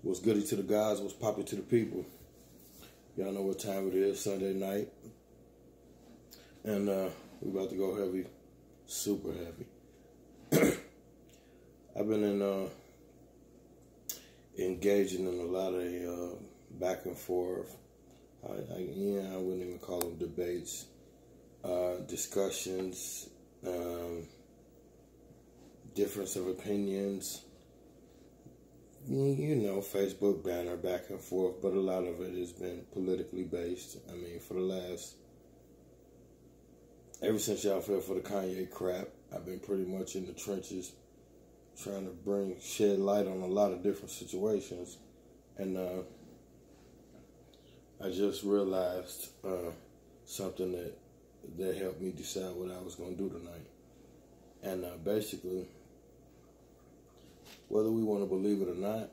What's goody to the guys, what's poppy to the people. Y'all know what time it is, Sunday night. And we about to go heavy, super heavy. I've been engaging in a lot of back and forth. I wouldn't even call them debates. Discussions, difference of opinions. You know, Facebook banner back and forth, but a lot of it has been politically based. I mean, for the last, ever since y'all fell for the Kanye crap, I've been pretty much in the trenches trying to shed light on a lot of different situations. And I just realized something that helped me decide what I was going to do tonight. And basically, whether we want to believe it or not,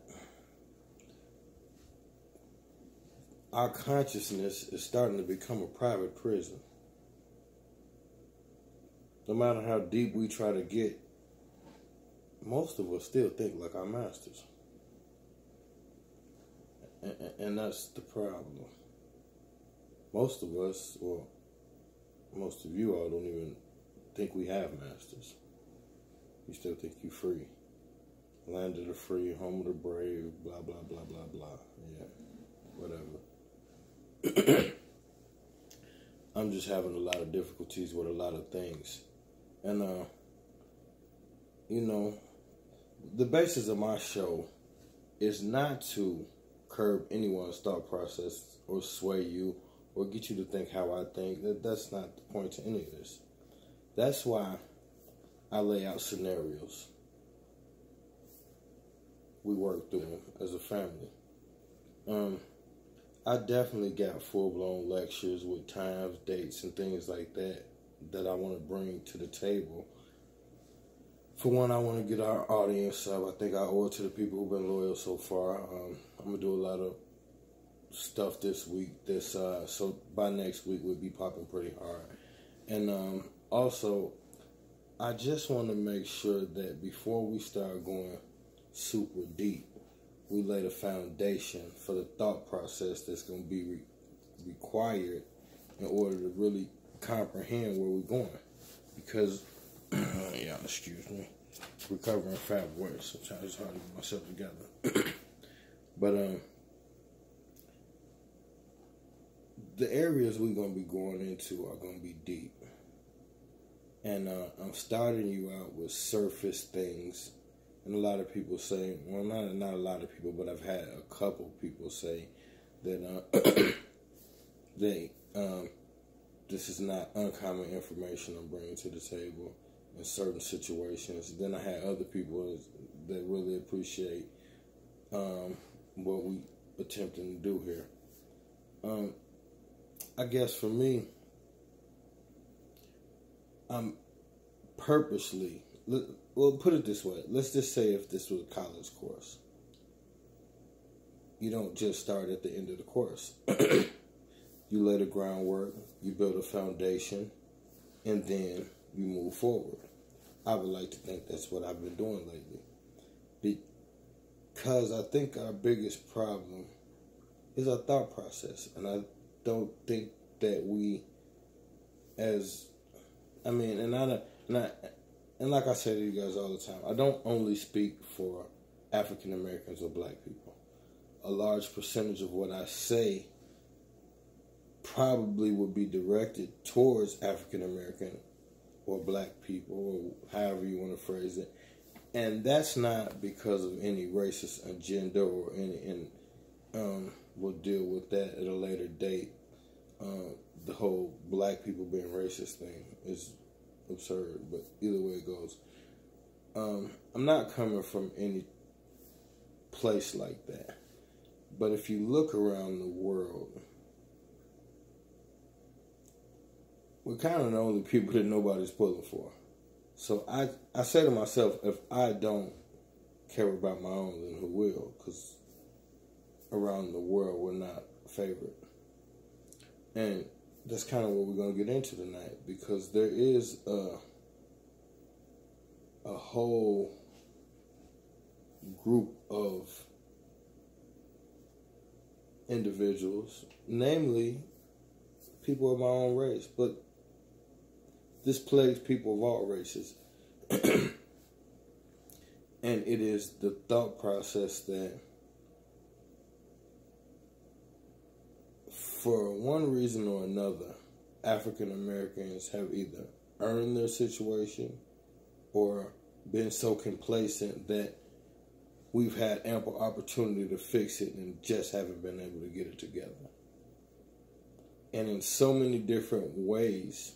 our consciousness is starting to become a private prison. No matter how deep we try to get, most of us still think like our masters. And that's the problem. Most of us, or most of you all, don't even think we have masters. You still think you free. Land of the free, home of the brave, blah, blah, blah, blah, blah. Yeah, whatever. I'm just having a lot of difficulties with a lot of things. And, you know, the basis of my show is not to curb anyone's thought process or sway you or get you to think how I think. That's not the point to any of this. That's why I lay out scenarios. We work through them as a family. I definitely got full-blown lectures with times, dates, and things like that I want to bring to the table. For one, I want to get our audience up. I think I owe it to the people who've been loyal so far. I'm going to do a lot of stuff this week. So by next week, we'll be popping pretty hard. And also, I just want to make sure that before we start going super deep, we lay the foundation for the thought process that's going to be required in order to really comprehend where we're going. Because, yeah, excuse me, recovering fat words. Sometimes it's hard to get myself together. But the areas we're going to be going into are going to be deep. And I'm starting you out with surface things. And a lot of people say, well, not a lot of people, but I've had a couple people say that this is not uncommon information I'm bringing to the table in certain situations. Then I had other people that really appreciate what we attempting to do here. I guess for me, I'm purposely... Well, put it this way. Let's just say if this was a college course. You don't just start at the end of the course. You lay the groundwork, you build a foundation, and then you move forward. I would like to think that's what I've been doing lately. Because I think our biggest problem is our thought process. And I don't think that we and like I say to you guys all the time, I don't only speak for African Americans or black people. A large percentage of what I say probably would be directed towards African American or black people, or however you want to phrase it. And that's not because of any racist agenda or any, we'll deal with that at a later date. The whole black people being racist thing is absurd, but either way it goes. I'm not coming from any place like that. But if you look around the world, we're kind of the only people that nobody's pulling for. So I say to myself, if I don't care about my own, then who will? Because around the world, we're not favored. And that's kind of what we're going to get into tonight, because there is a whole group of individuals, namely people of my own race, but this plagues people of all races. And it is the thought process that for one reason or another, African Americans have either earned their situation or been so complacent that we've had ample opportunity to fix it and just haven't been able to get it together. And in so many different ways,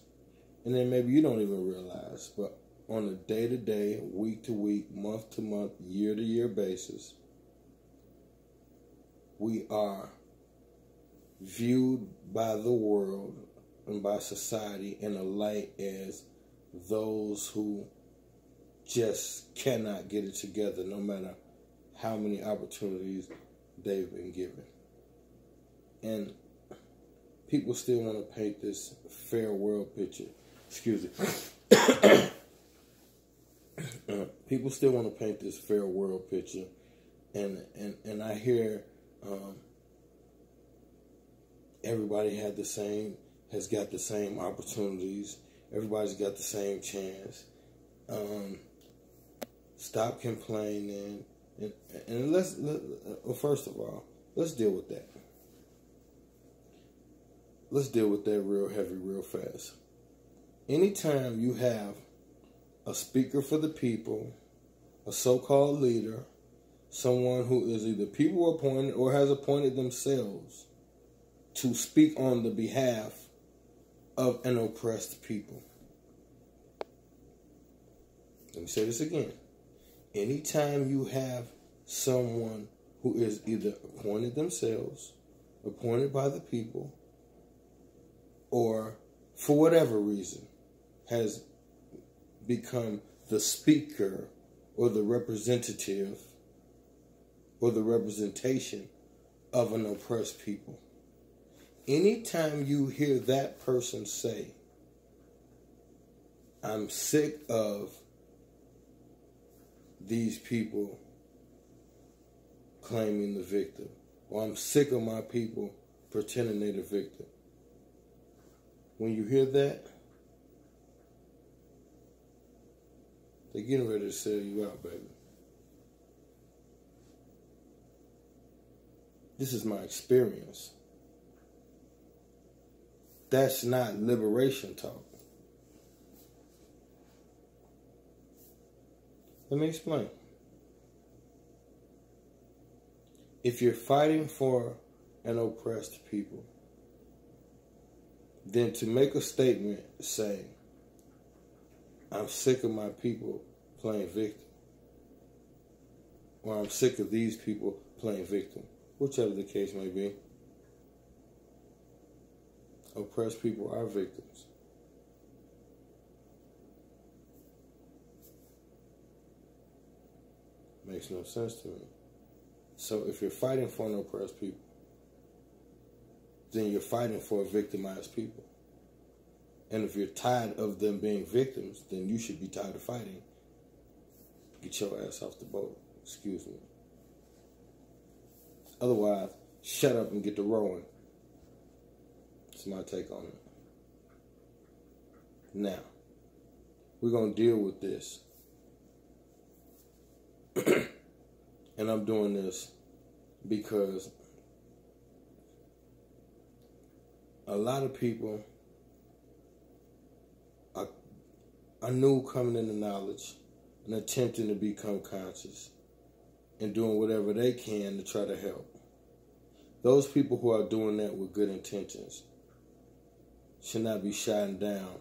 and then maybe you don't even realize, but on a day-to-day, week-to-week, month-to-month, year-to-year basis, we are viewed by the world and by society in a light as those who just cannot get it together no matter how many opportunities they've been given. And people still want to paint this fair world picture. Excuse me. People still want to paint this fair world picture, and I hear everybody has got the same opportunities. Everybody's got the same chance. Stop complaining, and well, first of all, let's deal with that. Let's deal with that real heavy, real fast. Anytime you have a speaker for the people, a so-called leader, someone who is either people appointed or has appointed themselves to speak on the behalf of an oppressed people. Let me say this again. Anytime you have someone who is either appointed themselves, appointed by the people, or for whatever reason has become the speaker or the representative or the representation of an oppressed people. Anytime you hear that person say, I'm sick of these people claiming the victim, or I'm sick of my people pretending they're the victim. When you hear that, they're getting ready to sell you out, baby. This is my experience. That's not liberation talk. Let me explain. If you're fighting for an oppressed people, then to make a statement saying, I'm sick of my people playing victim, or I'm sick of these people playing victim, whichever the case may be, oppressed people are victims. Makes no sense to me. So if you're fighting for an oppressed people, then you're fighting for a victimized people. And if you're tired of them being victims, then you should be tired of fighting. Get your ass off the boat. Excuse me. Otherwise, shut up and get to rowing. That's my take on it. Now, we're going to deal with this. And I'm doing this because a lot of people are new coming into knowledge and attempting to become conscious and doing whatever they can to try to help. Those people who are doing that with good intentions should not be shot down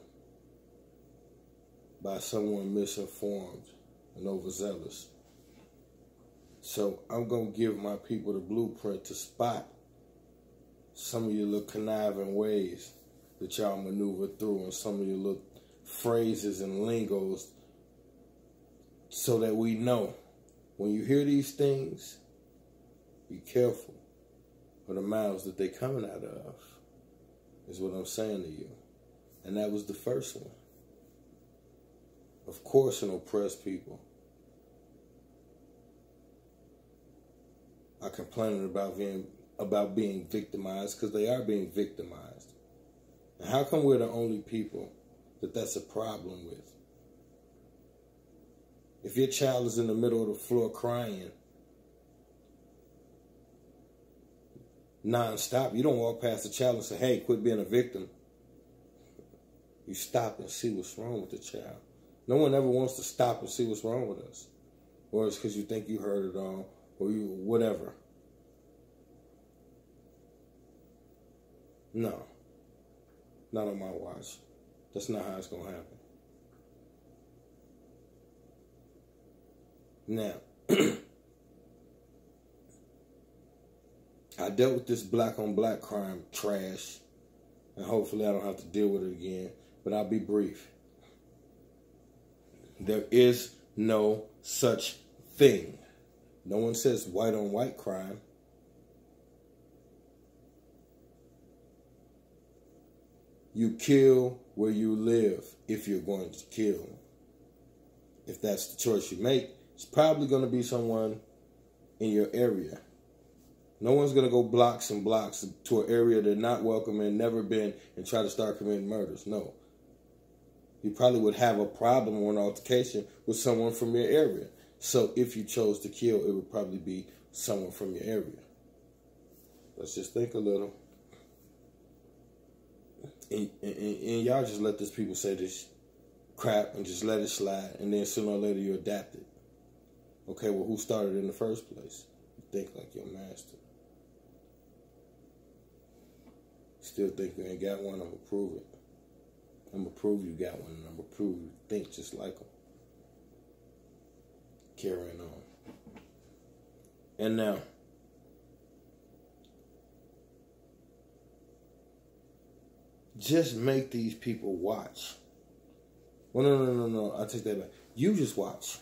by someone misinformed and overzealous. So I'm going to give my people the blueprint to spot some of your little conniving ways that y'all maneuver through and some of your little phrases and lingos so that we know when you hear these things, be careful for the mouths that they're coming out of, is what I'm saying to you. And that was the first one. Of course, an oppressed people are complaining about about being victimized, because they are being victimized. And how come we're the only people that that's a problem with? If your child is in the middle of the floor crying non-stop, you don't walk past the child and say, hey, quit being a victim. You stop and see what's wrong with the child. No one ever wants to stop and see what's wrong with us. Or it's because you think you heard it all, or you whatever. No. Not on my watch. That's not how it's going to happen. Now, I dealt with this black on black crime trash, and hopefully I don't have to deal with it again, but I'll be brief. There is no such thing. No one says white on white crime. You kill where you live if you're going to kill. If that's the choice you make, it's probably going to be someone in your area. No one's going to go blocks and blocks to an area they're not welcome in, never been, and try to start committing murders. No. You probably would have a problem or an altercation with someone from your area. So if you chose to kill, it would probably be someone from your area. Let's just think a little. And y'all just let these people say this crap and just let it slide, and then sooner or later you adapt it. Okay, well, who started in the first place? You think like your master. Still think you ain't got one? I'm going to prove it. I'm going to prove you got one, and I'm going to prove you think just like them. Carrying on. And now, just make these people watch. Well, no. I take that back. You just watch.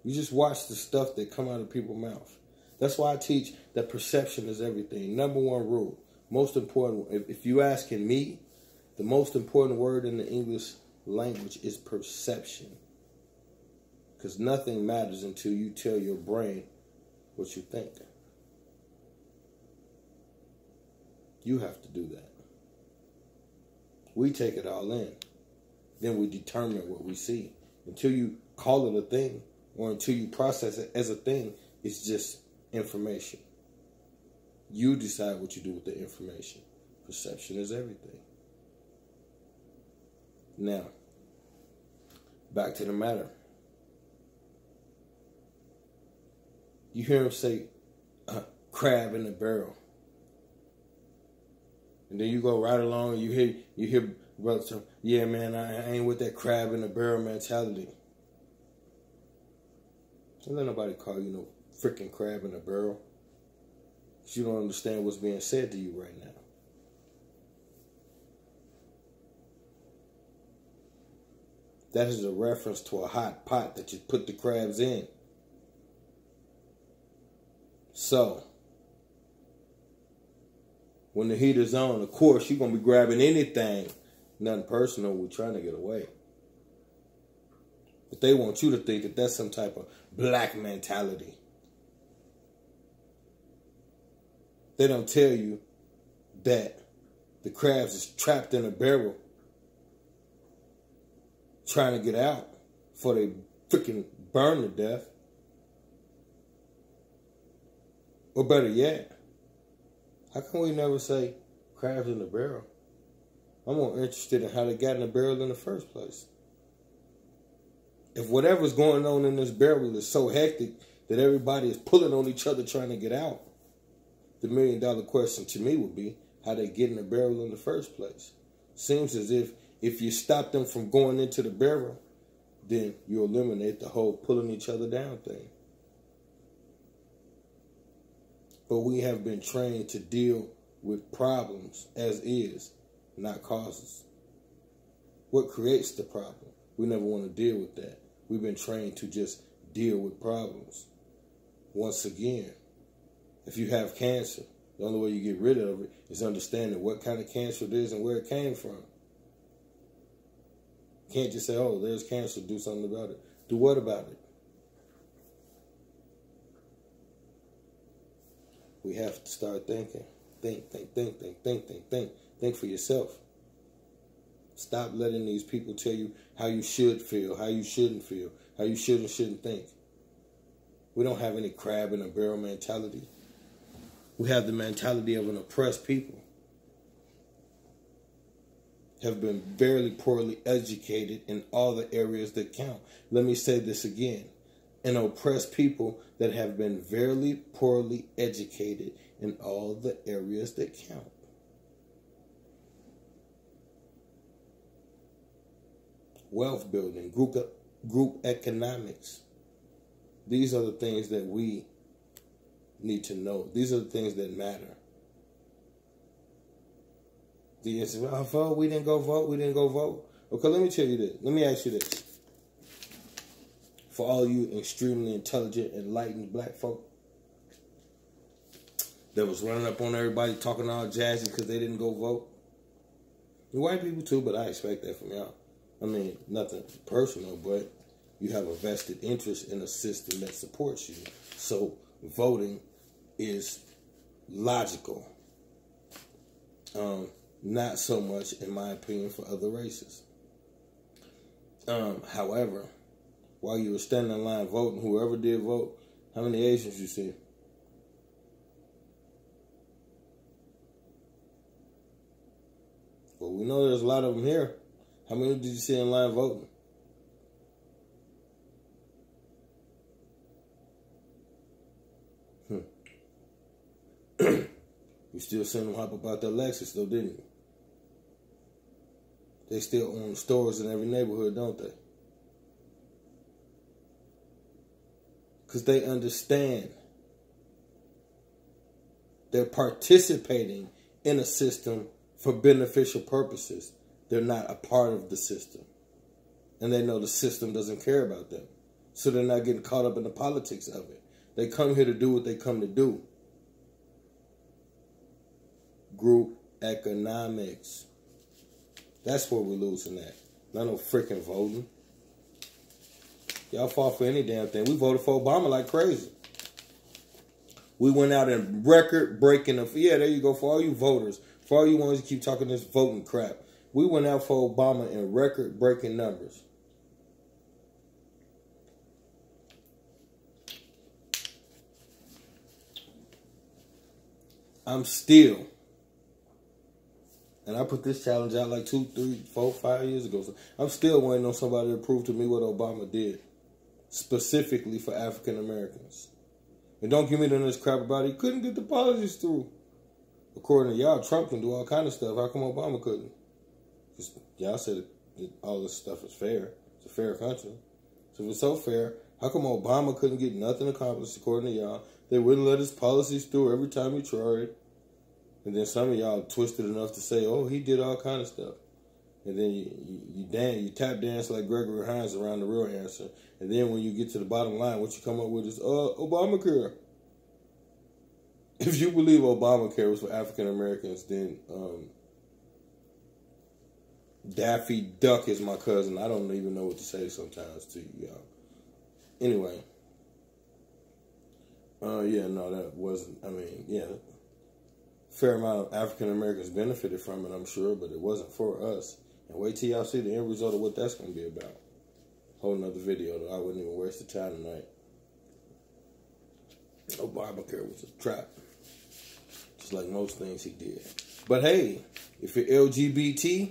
You just watch the stuff that come out of people's mouth. That's why I teach that perception is everything. Number one rule. Most important, if you asking me, the most important word in the English language is perception. Because nothing matters until you tell your brain what you think. You have to do that. We take it all in. Then we determine what we see. Until you call it a thing, or until you process it as a thing, it's just information. You decide what you do with the information. Perception is everything. Now, back to the matter. You hear him say, crab in the barrel. And then you go right along and you hear brothers say, yeah, man, I ain't with that crab in the barrel mentality. Don't let nobody call you no freaking crab in the barrel. Because you don't understand what's being said to you right now. That is a reference to a hot pot that you put the crabs in. So, when the heat is on, of course, you're going to be grabbing anything. Nothing personal. We're trying to get away. But they want you to think that that's some type of black mentality. They don't tell you that the crabs is trapped in a barrel trying to get out before they freaking burn to death. Or better yet, how come we never say crabs in the barrel? I'm more interested in how they got in the barrel in the first place. If whatever's going on in this barrel is so hectic that everybody is pulling on each other trying to get out, the $1 million question to me would be how they get in the barrel in the first place. Seems as if you stop them from going into the barrel, then you eliminate the whole pulling each other down thing. But we have been trained to deal with problems as is, not causes. What creates the problem? We never want to deal with that. We've been trained to just deal with problems. Once again, if you have cancer, the only way you get rid of it is understanding what kind of cancer it is and where it came from. You can't just say, oh, there's cancer, do something about it. Do what about it? We have to start thinking. Think for yourself. Stop letting these people tell you how you should feel, how you shouldn't feel, how you should and shouldn't think. We don't have any crab in a barrel mentality. We have the mentality of an oppressed people. Have been very poorly educated in all the areas that count. Let me say this again. An oppressed people that have been very poorly educated in all the areas that count. Wealth building, group economics. These are the things that we need to know. These are the things that matter. The answer, vote, we didn't go vote. Okay, let me tell you this. Let me ask you this. For all you extremely intelligent, enlightened black folk that was running up on everybody talking all jazzy because they didn't go vote. And white people too, but I expect that from y'all. I mean, nothing personal, but you have a vested interest in a system that supports you. So voting is logical. Not so much, in my opinion, for other races. However, while you were standing in line voting, whoever did vote, how many Asians you see? Well, we know there's a lot of them here. How many did you see in line voting? You still seen them hop about their Lexus though, didn't you? They still own stores in every neighborhood, don't they? Because they understand they're participating in a system for beneficial purposes. They're not a part of the system. And they know the system doesn't care about them. So they're not getting caught up in the politics of it. They come here to do what they come to do. Group economics. That's where we're losing at. Not no freaking voting. Y'all fought for any damn thing. We voted for Obama like crazy. We went out and record-breaking, yeah, there you go, for all you voters, for all you ones who keep talking this voting crap. We went out for Obama in record-breaking numbers. I'm still, and I put this challenge out like 2, 3, 4, 5 years ago. So I'm still waiting on somebody to prove to me what Obama did, specifically for African Americans. And don't give me none of this crap about it. He couldn't get the policies through. According to y'all, Trump can do all kind of stuff. How come Obama couldn't? Because y'all said that all this stuff is fair. It's a fair country. So if it's so fair, how come Obama couldn't get nothing accomplished according to y'all? They wouldn't let his policies through every time he tried. And then some of y'all twisted enough to say, oh, he did all kind of stuff. And then you tap dance like Gregory Hines around the real answer. And then when you get to the bottom line, what you come up with is, Obamacare. If you believe Obamacare was for African Americans, then Daffy Duck is my cousin. I don't even know what to say sometimes to you, y'all. Anyway. Yeah, no, that wasn't, I mean, yeah. Fair amount of African Americans benefited from it, I'm sure, but it wasn't for us. And wait till y'all see the end result of what that's going to be about. Whole nother video, though. I wouldn't even waste the time tonight. Obamacare was a trap. Just like most things he did. But hey, if you're LGBT,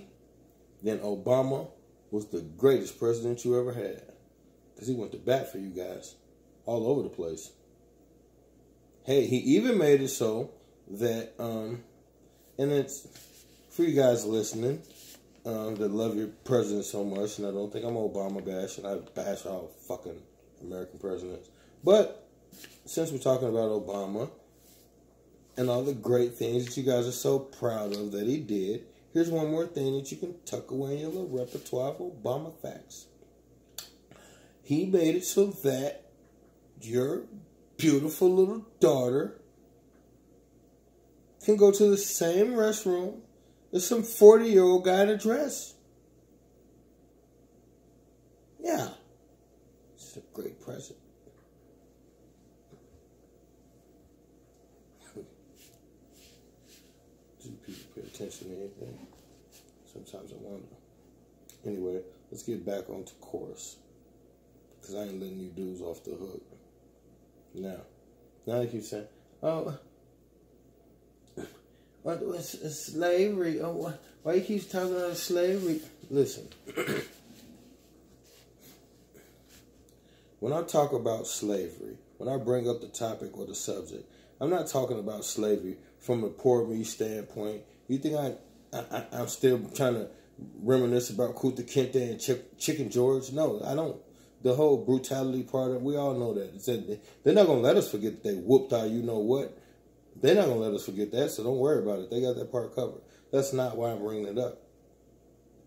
then Obama was the greatest president you ever had. Because he went to bat for you guys. All over the place. Hey, he even made it so that, and it's for you guys listening, that love your president so much, and I don't think I'm Obama bash, and I bash all fucking American presidents. But since we're talking about Obama and all the great things that you guys are so proud of that he did, here's one more thing that you can tuck away in your little repertoire of Obama facts. He made it so that your beautiful little daughter can go to the same restroom as some 40-year-old guy in a dress. Yeah. It's a great present. attention to anything. Sometimes I wonder. Anyway, let's get back onto course. Because I ain't letting you dudes off the hook. Now they keep saying, oh, what's slavery? Oh, why you keep talking about slavery? Listen, when I talk about slavery, when I bring up the topic or the subject, I'm not talking about slavery from a poor me standpoint. You think I'm still trying to reminisce about Kunta Kinte and Chicken George? No, I don't. The whole brutality part of it, we all know that. They're not going to let us forget that they whooped our you-know-what. They're not going to let us forget that, so don't worry about it. They got that part covered. That's not why I'm bringing it up.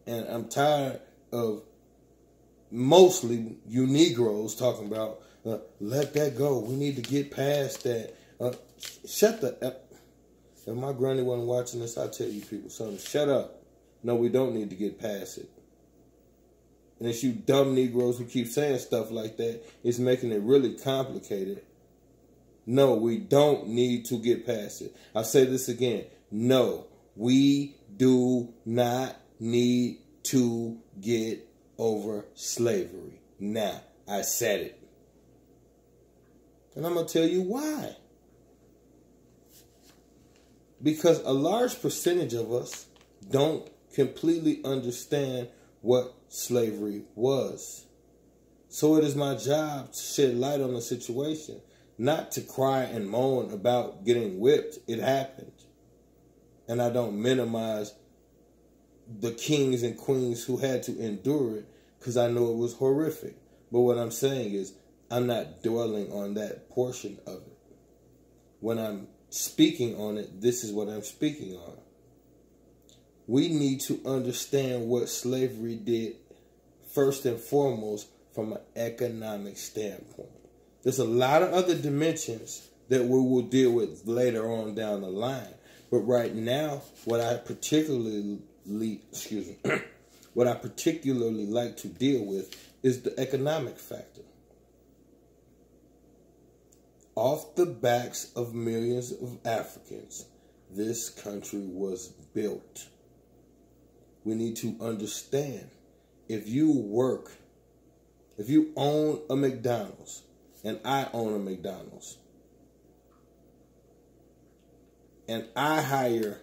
And I'm tired of mostly you Negroes talking about, let that go. We need to get past that. Shut the up. If my granny wasn't watching this, I'd tell you people something. Shut up. No, we don't need to get past it. And it's you dumb Negroes who keep saying stuff like that. It's making it really complicated. No, we don't need to get past it. I'll say this again. No, we do not need to get over slavery. Now, I said it. And I'm going to tell you why. Because a large percentage of us don't completely understand what slavery was. So it is my job to shed light on the situation, not to cry and moan about getting whipped. It happened. And I don't minimize the kings and queens who had to endure it because I know it was horrific. But what I'm saying is I'm not dwelling on that portion of it. When I'm speaking on it, this is what I'm speaking on. We need to understand what slavery did first and foremost from an economic standpoint. There's a lot of other dimensions that we will deal with later on down the line. But right now, what I particularly like to deal with is the economic factor. Off the backs of millions of Africans, this country was built. We need to understand, if you own a McDonald's, and I own a McDonald's, and I hire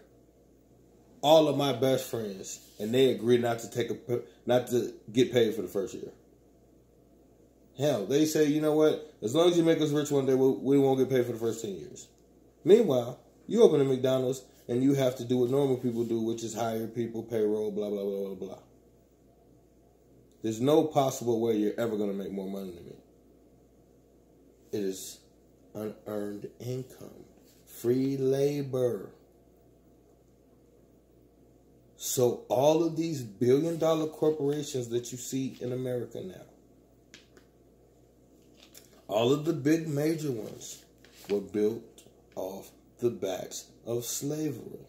all of my best friends, and they agree not to get paid for the first year. Hell, they say, you know what? As long as you make us rich one day, we won't get paid for the first 10 years. Meanwhile, you open a McDonald's, and you have to do what normal people do, which is hire people, payroll, blah, blah, blah, blah, blah. There's no possible way you're ever going to make more money than me. It is unearned income, free labor. So all of these billion-dollar corporations that you see in America now, all of the big major ones were built off the backs of slavery.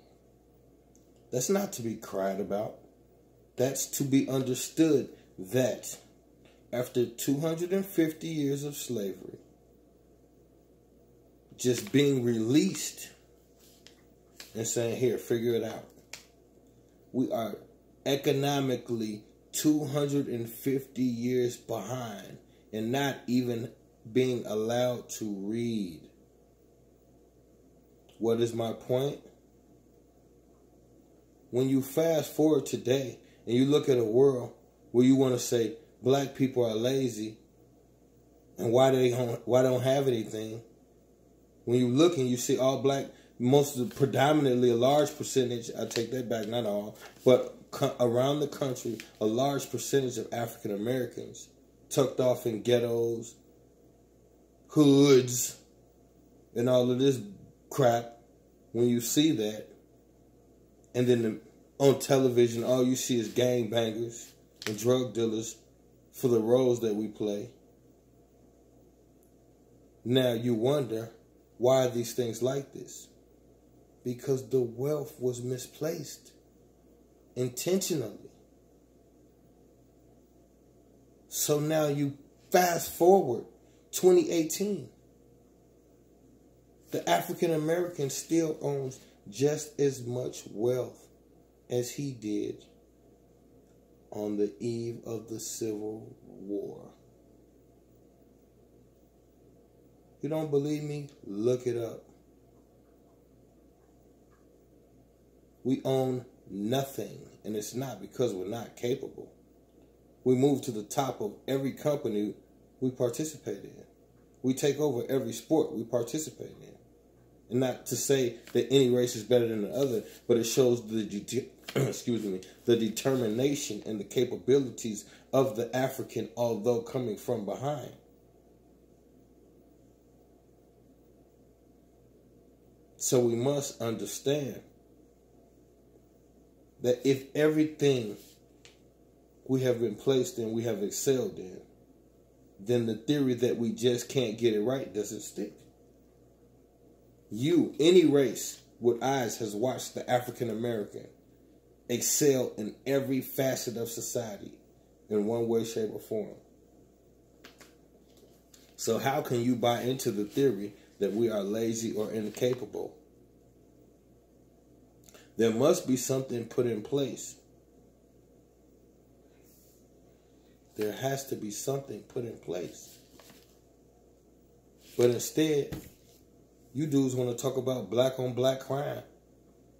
That's not to be cried about. That's to be understood that after 250 years of slavery, just being released and saying, here, figure it out. We are economically 250 years behind and not even being allowed to read. What is my point? When you fast forward today and you look at a world where you want to say black people are lazy and why don't have anything, when you look and you see all black, predominantly a large percentage, I take that back, not all, but around the country, a large percentage of African Americans tucked off in ghettos, hoods, and all of this crap. When you see that, and then on television, all you see is gangbangers and drug dealers for the roles that we play. Now you wonder, why are these things like this? Because the wealth was misplaced intentionally. So now you fast forward 2018. The African American still owns just as much wealth as he did on the eve of the Civil War. You don't believe me? Look it up. We own nothing, and it's not because we're not capable. We move to the top of every company we participate in. We take over every sport we participate in. And not to say that any race is better than the other, but it shows the the determination and the capabilities of the African, although coming from behind. So we must understand that if everything we have been placed in, we have excelled in, then the theory that we just can't get it right doesn't stick. Any race with eyes has watched the African American excel in every facet of society in one way, shape, or form. So how can you buy into the theory that we are lazy or incapable? There must be something put in place. There has to be something put in place. But instead, you dudes want to talk about black on black crime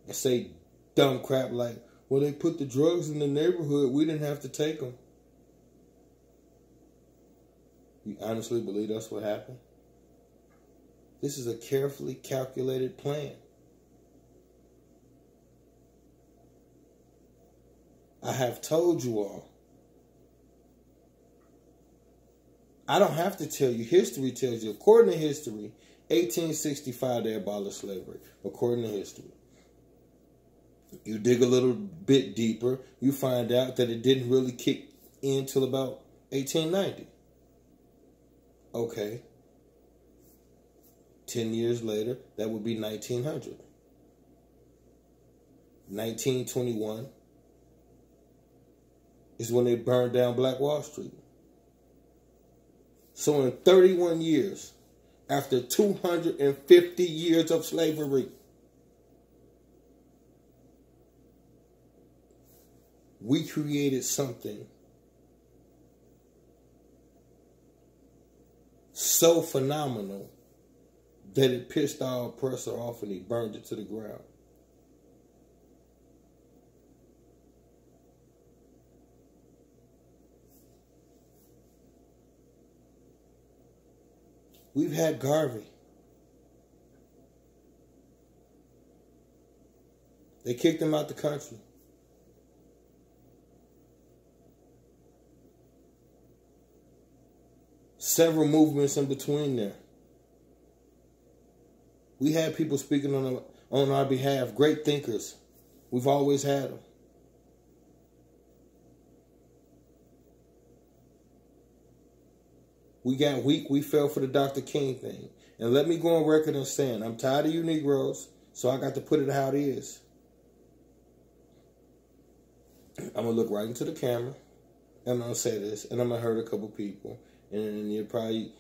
and say dumb crap like, well, they put the drugs in the neighborhood, we didn't have to take them. You honestly believe that's what happened? This is a carefully calculated plan. I have told you all. I don't have to tell you. History tells you. According to history, 1865 they abolished slavery. According to history. You dig a little bit deeper, you find out that it didn't really kick in till about 1890. Okay. 10 years later, that would be 1900. 1921 is when they burned down Black Wall Street. So in 31 years, after 250 years of slavery, we created something so phenomenal that it pissed our oppressor off and he burned it to the ground. We've had Garvey. They kicked him out the country. Several movements in between there. We had people speaking on our behalf, great thinkers. We've always had them. We got weak, we fell for the Dr. King thing. And let me go on record and saying, I'm tired of you Negroes, so I got to put it how it is. I'm going to look right into the camera, and I'm going to say this, and I'm going to hurt a couple people. And you'll probably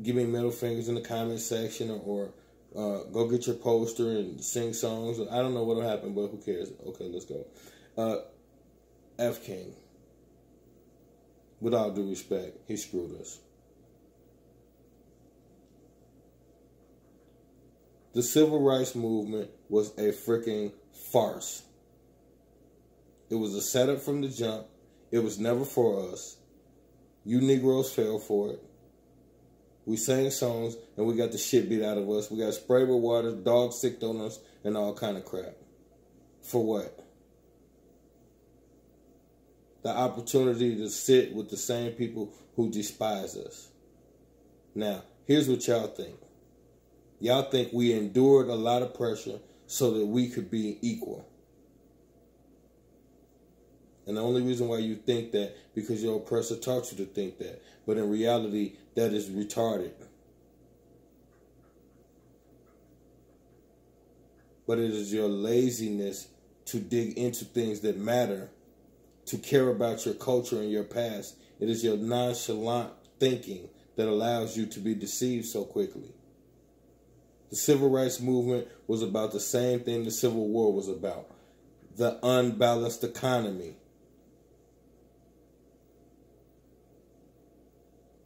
give me middle fingers in the comment section, or go get your poster and sing songs. I don't know what will happen, but who cares? Okay, let's go. F. King. With all due respect, he screwed us. The civil rights movement was a freaking farce. It was a setup from the jump. It was never for us. You Negroes fell for it. We sang songs and we got the shit beat out of us. We got sprayed with water, dogs sicked on us, and all kind of crap. For what? The opportunity to sit with the same people who despise us. Now, here's what y'all think. Y'all think we endured a lot of pressure so that we could be equal. And the only reason why you think that, because your oppressor taught you to think that. But in reality, that is retarded. But it is your laziness to dig into things that matter, to care about your culture and your past. It is your nonchalant thinking that allows you to be deceived so quickly. The civil rights movement was about the same thing the Civil War was about. the unbalanced economy.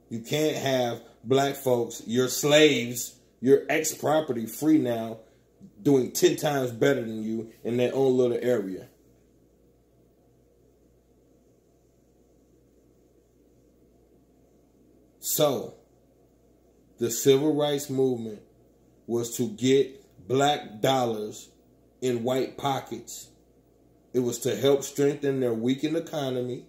You can't have black folks, your slaves, your ex-property free now, doing 10 times better than you in their own little area. So, the civil rights movement was to get black dollars in white pockets. It was to help strengthen their weakened economy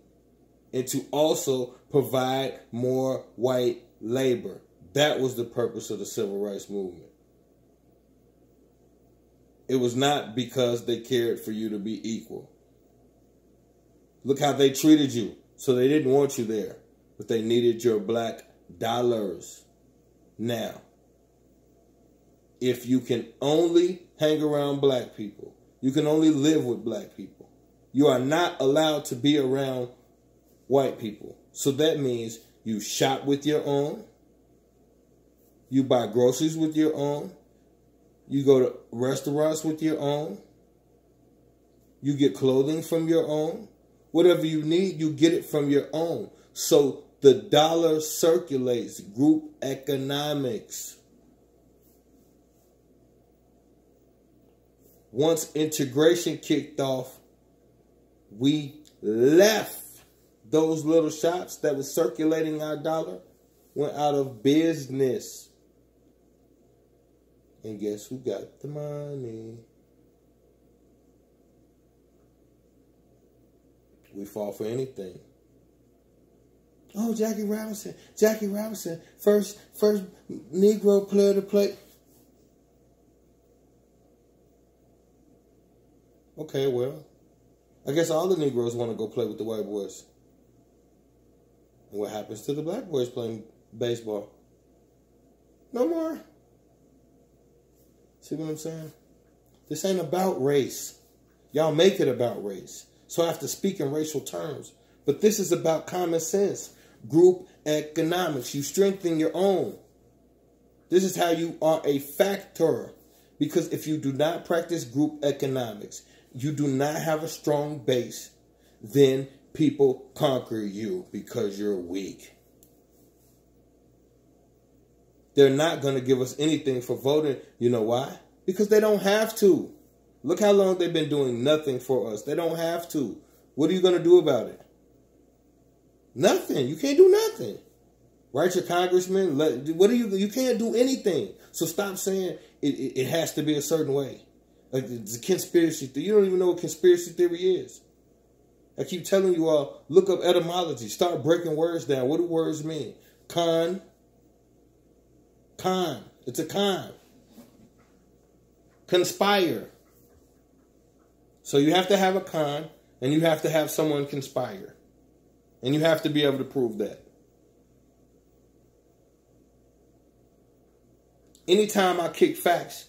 and to also provide more white labor. That was the purpose of the civil rights movement. It was not because they cared for you to be equal. Look how they treated you. So they didn't want you there, but they needed your black dollars. Now, if you can only hang around black people, you can only live with black people, you are not allowed to be around white people. So that means you shop with your own, you buy groceries with your own, you go to restaurants with your own, you get clothing from your own. Whatever you need, you get it from your own. So the dollar circulates, group economics. Once integration kicked off, we left those little shops that were circulating our dollar, went out of business. And guess who got the money? We fall for anything. Oh, Jackie Robinson, first Negro player to play. Okay, well, I guess all the Negroes want to go play with the white boys. And what happens to the black boys playing baseball? No more. See what I'm saying? This ain't about race. Y'all make it about race. So I have to speak in racial terms. But this is about common sense. Group economics. You strengthen your own. This is how you are a factor. Because if you do not practice group economics, you do not have a strong base, then people conquer you because you're weak. They're not going to give us anything for voting. You know why? Because they don't have to. Look how long they've been doing nothing for us. They don't have to. What are you going to do about it? Nothing. You can't do nothing. Write your congressman. You can't do anything. So stop saying it has to be a certain way. Like it's a conspiracy theory. You don't even know what conspiracy theory is. I keep telling you all, look up etymology. Start breaking words down. What do words mean? Con. It's a con. Conspire. So you have to have a con, and you have to have someone conspire. And you have to be able to prove that. Anytime I kick facts,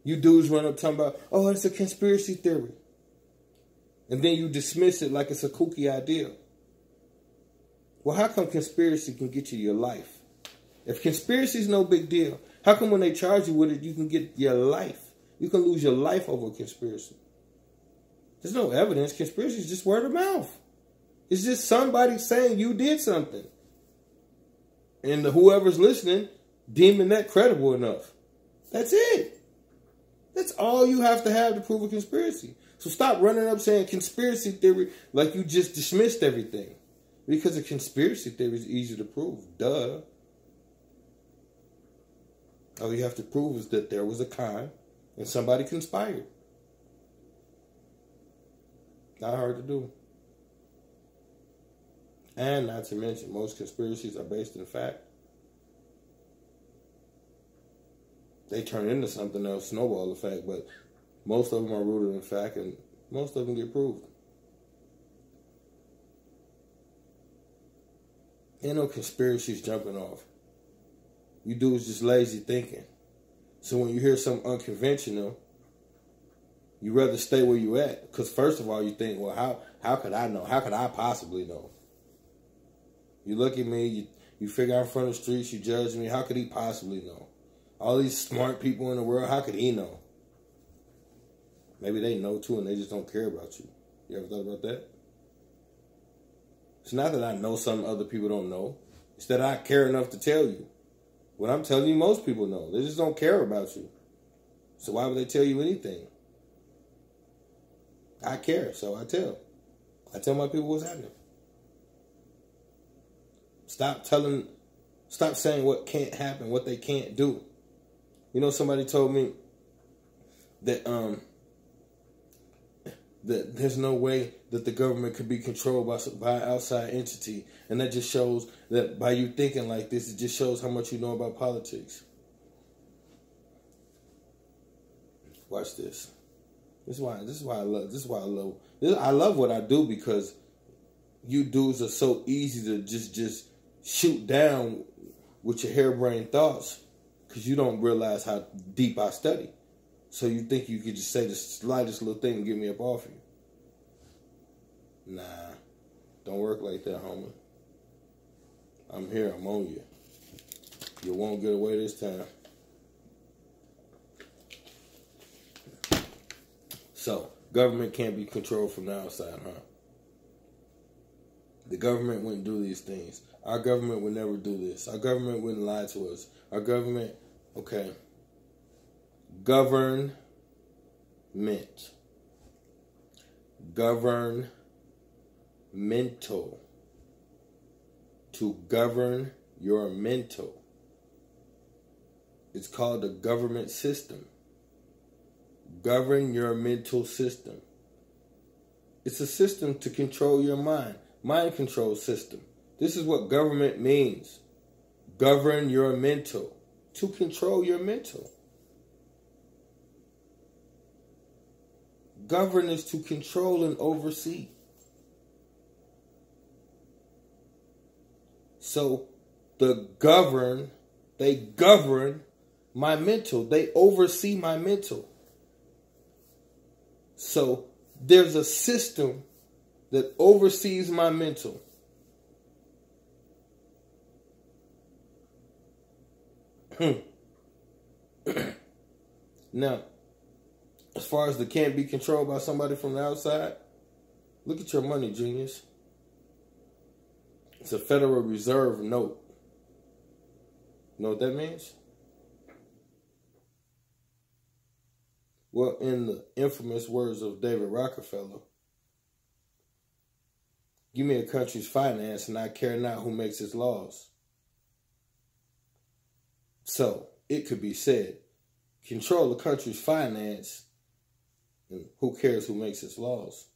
you dudes run up talking about, oh, it's a conspiracy theory. And then you dismiss it like it's a kooky idea. Well, how come conspiracy can get you your life? If conspiracy is no big deal, how come when they charge you with it, you can get your life? You can lose your life over conspiracy. There's no evidence. Conspiracy is just word of mouth. It's just somebody saying you did something. And whoever's listening, deeming that credible enough. That's it. That's all you have to prove a conspiracy. So stop running up saying conspiracy theory like you just dismissed everything. Because a conspiracy theory is easy to prove. Duh. All you have to prove is that there was a con and somebody conspired. Not hard to do. And not to mention, most conspiracies are based in fact. They turn into something else, snowball effect, but most of them are rooted in fact, and most of them get proved. Ain't no conspiracies jumping off. You dudes just lazy thinking. So when you hear something unconventional, you rather stay where you at. Because first of all, you think, well, how could I know? How could I possibly know? You look at me, you figure out in front of the streets, you judge me. How could he possibly know? All these smart people in the world, how could he know? Maybe they know too and they just don't care about you. You ever thought about that? It's not that I know something other people don't know. It's that I care enough to tell you. What I'm telling you, most people know. They just don't care about you. So why would they tell you anything? I care, so I tell. I tell my people what's happening. Stop saying what can't happen, what they can't do. You know, somebody told me that that there's no way that the government could be controlled by an outside entity. And that just shows that by you thinking like this, it just shows how much you know about politics. Watch this. This is why I love what I do, because you dudes are so easy to just shoot down with your harebrained thoughts, because you don't realize how deep I study. So you think you could just say the slightest little thing and get me up off you. Nah, don't work like that, homie. I'm here, I'm on you. You won't get away this time. So, government can't be controlled from the outside, huh? The government wouldn't do these things. Our government would never do this. Our government wouldn't lie to us. Our government, okay. Government. Governmental. To govern your mental. It's called the government system. Govern your mental system. It's a system to control your mind. Mind control system. This is what government means. Govern your mental. To control your mental. Govern is to control and oversee. So they govern my mental. They oversee my mental. So there's a system that oversees my mental. Now, as far as the can't be controlled by somebody from the outside, look at your money, genius. It's a Federal Reserve note. You know what that means? Well, in the infamous words of David Rockefeller, give me a country's finance and I care not who makes its laws. So, it could be said, control the country's finance and who cares who makes its laws.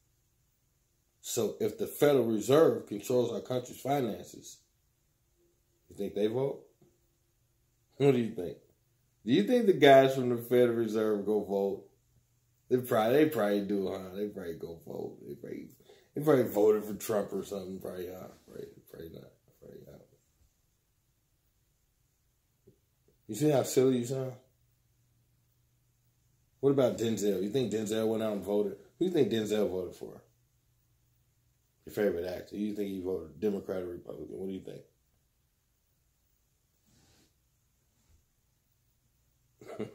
So, if the Federal Reserve controls our country's finances, you think they vote? What do you think? Do you think the guys from the Federal Reserve go vote? They probably do, huh? They probably go vote. They probably voted for Trump or something. Probably not. Probably not. You see how silly you sound? What about Denzel? You think Denzel went out and voted? Who do you think Denzel voted for? Your favorite actor. You think he voted Democrat or Republican? What do you think?